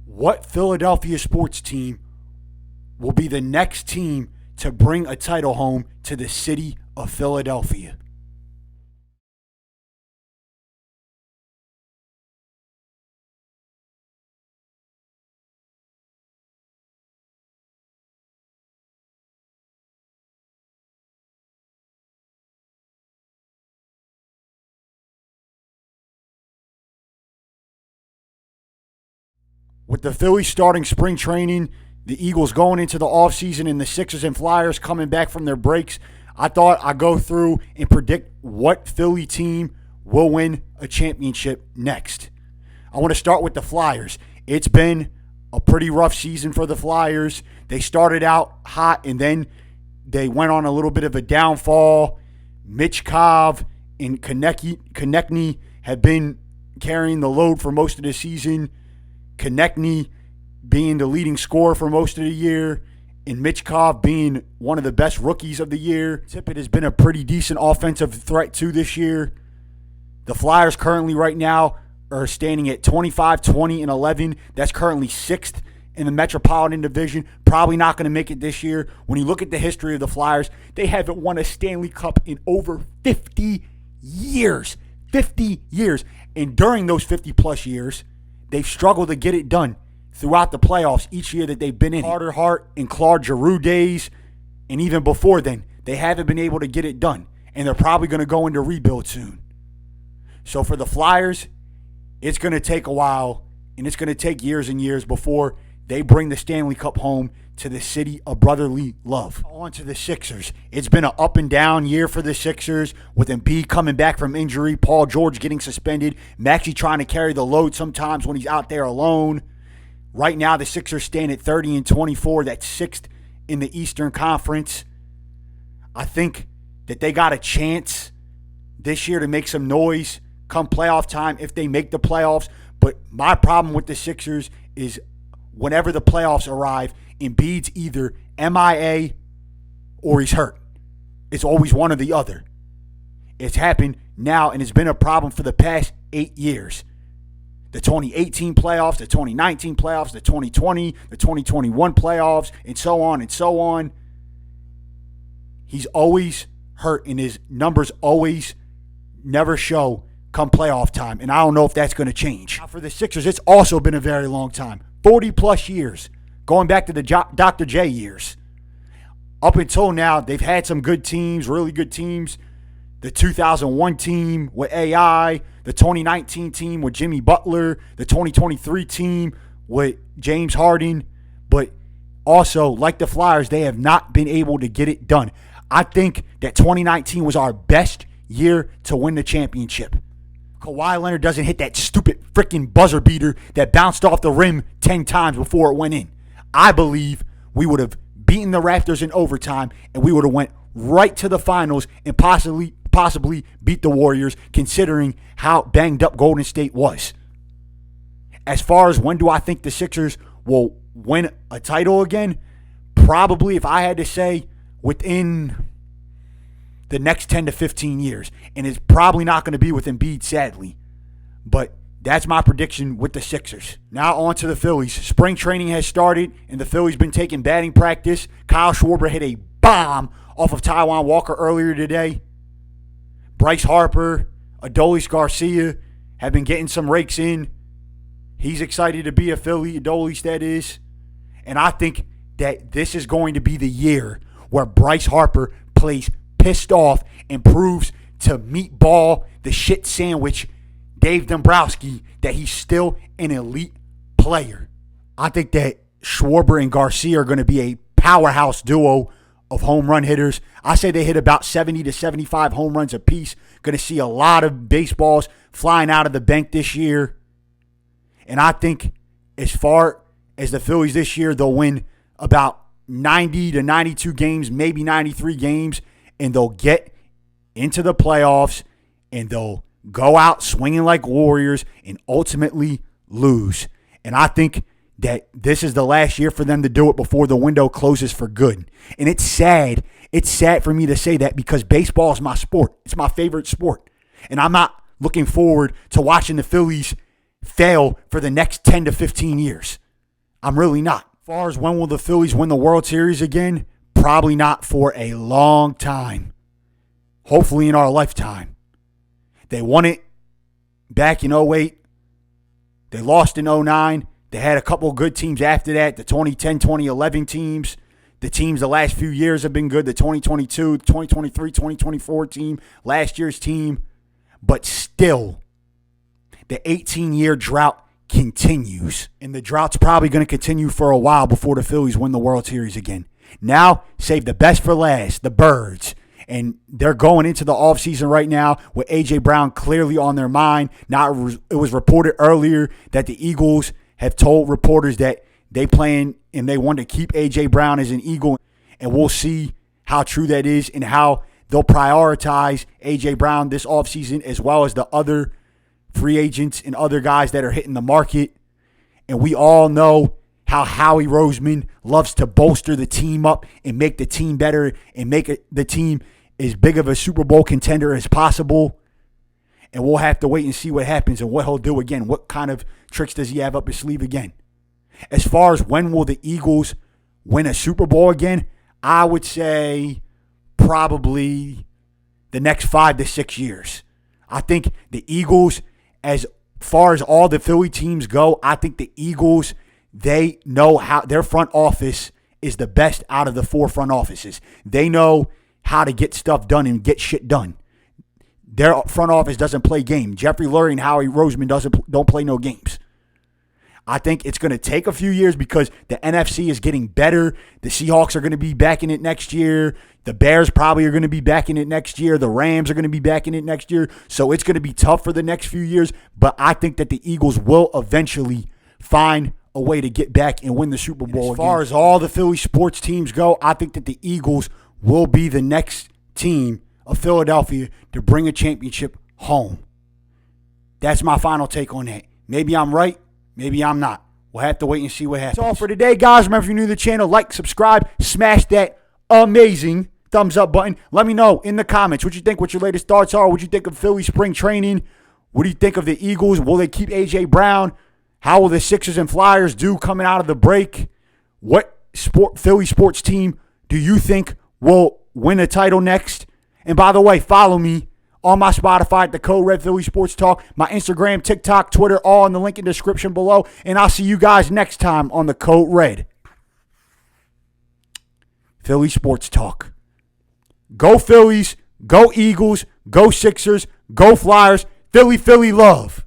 What Philadelphia sports team will be the next team to bring a title home to the city of Philadelphia? With the Phillies starting spring training, the Eagles going into the offseason, and the Sixers and Flyers coming back from their breaks, I thought I'd go through and predict what Philly team will win a championship next. I want to start with the Flyers. It's been a pretty rough season for the Flyers. They started out hot, and then they went on a little bit of a downfall. Mitch Kov and Konechny have been carrying the load for most of the season. Konechny being the leading scorer for most of the year, and Mitch Kov being one of the best rookies of the year. Tippett has been a pretty decent offensive threat too this year. The Flyers currently right now are standing at 25, 20, and 11. That's currently sixth in the Metropolitan Division. Probably not going to make it this year. When you look at the history of the Flyers, they haven't won a Stanley Cup in over 50 years. 50 years. And during those 50-plus years, they've struggled to get it done throughout the playoffs each year that they've been in. Carter Hart and Claude Giroux days, and even before then, they haven't been able to get it done. And they're probably going to go into rebuild soon. So for the Flyers, it's going to take a while, and it's going to take years and years before they bring the Stanley Cup home to the city of brotherly love. On to the Sixers. It's been an up and down year for the Sixers, with Embiid coming back from injury, Paul George getting suspended, Maxey trying to carry the load sometimes when he's out there alone. Right now, the Sixers stand at 30-24. That's sixth in the Eastern Conference. I think that they got a chance this year to make some noise come playoff time if they make the playoffs. But my problem with the Sixers is whenever the playoffs arrive, Embiid's either MIA or he's hurt. It's always one or the other. It's happened now, and it's been a problem for the past 8 years. The 2018 playoffs, the 2019 playoffs, the 2020, the 2021 playoffs, and so on and so on. He's always hurt, and his numbers always never show come playoff time, and I don't know if that's going to change. Now for the Sixers, it's also been a very long time. 40-plus years, going back to the Dr. J years. Up until now, they've had some good teams, really good teams. The 2001 team with AI, the 2019 team with Jimmy Butler, the 2023 team with James Harden. But also, like the Flyers, they have not been able to get it done. I think that 2019 was our best year to win the championship. Kawhi Leonard doesn't hit that stupid freaking buzzer beater that bounced off the rim 10 times before it went in. I believe we would have beaten the Raptors in overtime, and we would have went right to the finals and possibly beat the Warriors, considering how banged up Golden State was. As far as when do I think the Sixers will win a title again, probably, if I had to say, within the next 10 to 15 years. And it's probably not going to be with Embiid, sadly. But that's my prediction with the Sixers. Now on to the Phillies. Spring training has started, and the Phillies been taking batting practice. Kyle Schwarber hit a bomb off of Taijuan Walker earlier today. Bryce Harper, Adolis Garcia have been getting some rakes in. He's excited to be a Philly, Adolis that is. And I think that this is going to be the year where Bryce Harper plays pissed off and proves to meatball the shit sandwich Dave Dombrowski that he's still an elite player. I think that Schwarber and Garcia are going to be a powerhouse duo of home run hitters. I say they hit about 70 to 75 home runs apiece. Going to see a lot of baseballs flying out of the bank this year. And I think as far as the Phillies this year, they'll win about 90 to 92 games, maybe 93 games, and they'll get into the playoffs, and they'll go out swinging like Warriors and ultimately lose. And I think that this is the last year for them to do it before the window closes for good. And it's sad. It's sad for me to say that because baseball is my sport. It's my favorite sport. And I'm not looking forward to watching the Phillies fail for the next 10 to 15 years. I'm really not. As far as when will the Phillies win the World Series again, probably not for a long time. Hopefully in our lifetime. They won it back in 08. They lost in 09. They had a couple of good teams after that. The 2010, 2011 teams. The teams the last few years have been good. The 2022, 2023, 2024 team. Last year's team. But still, the 18-year drought continues. And the drought's probably going to continue for a while before the Phillies win the World Series again. Now, save the best for last, the Birds. And they're going into the offseason right now with A.J. Brown clearly on their mind. Now, it was reported earlier that the Eagles have told reporters that they plan and they want to keep A.J. Brown as an Eagle. And we'll see how true that is and how they'll prioritize A.J. Brown this offseason as well as the other free agents and other guys that are hitting the market. And we all know how Howie Roseman loves to bolster the team up and make the team better and make the team as big of a Super Bowl contender as possible. And we'll have to wait and see what happens and what he'll do again. What kind of tricks does he have up his sleeve again? As far as when will the Eagles win a Super Bowl again, I would say probably the next 5 to 6 years. I think the Eagles, as far as all the Philly teams go, I think the Eagles, they know how their front office is the best out of the 4 front offices. They know how to get stuff done and get shit done. Their front office doesn't play games. Jeffrey Lurie and Howie Roseman don't play no games. I think it's going to take a few years because the NFC is getting better. The Seahawks are going to be back in it next year. The Bears probably are going to be back in it next year. The Rams are going to be back in it next year. So it's going to be tough for the next few years. But I think that the Eagles will eventually find a way to get back and win the Super Bowl. As far as all the Philly sports teams go, I think that the Eagles will be the next team of Philadelphia to bring a championship home. That's my final take on that. Maybe I'm right. Maybe I'm not. We'll have to wait and see what happens. That's all for today, guys. Remember, if you're new to the channel, like, subscribe, smash that amazing thumbs up button. Let me know in the comments what you think, what your latest thoughts are. What you think of Philly spring training? What do you think of the Eagles? Will they keep A.J. Brown? How will the Sixers and Flyers do coming out of the break? What Philly sports team do you think will win a title next? And by the way, follow me on my Spotify at the Code Red Philly Sports Talk, my Instagram, TikTok, Twitter, all in the link in the description below. And I'll see you guys next time on the Code Red Philly Sports Talk. Go Phillies, go Eagles, go Sixers, go Flyers, Philly, Philly love.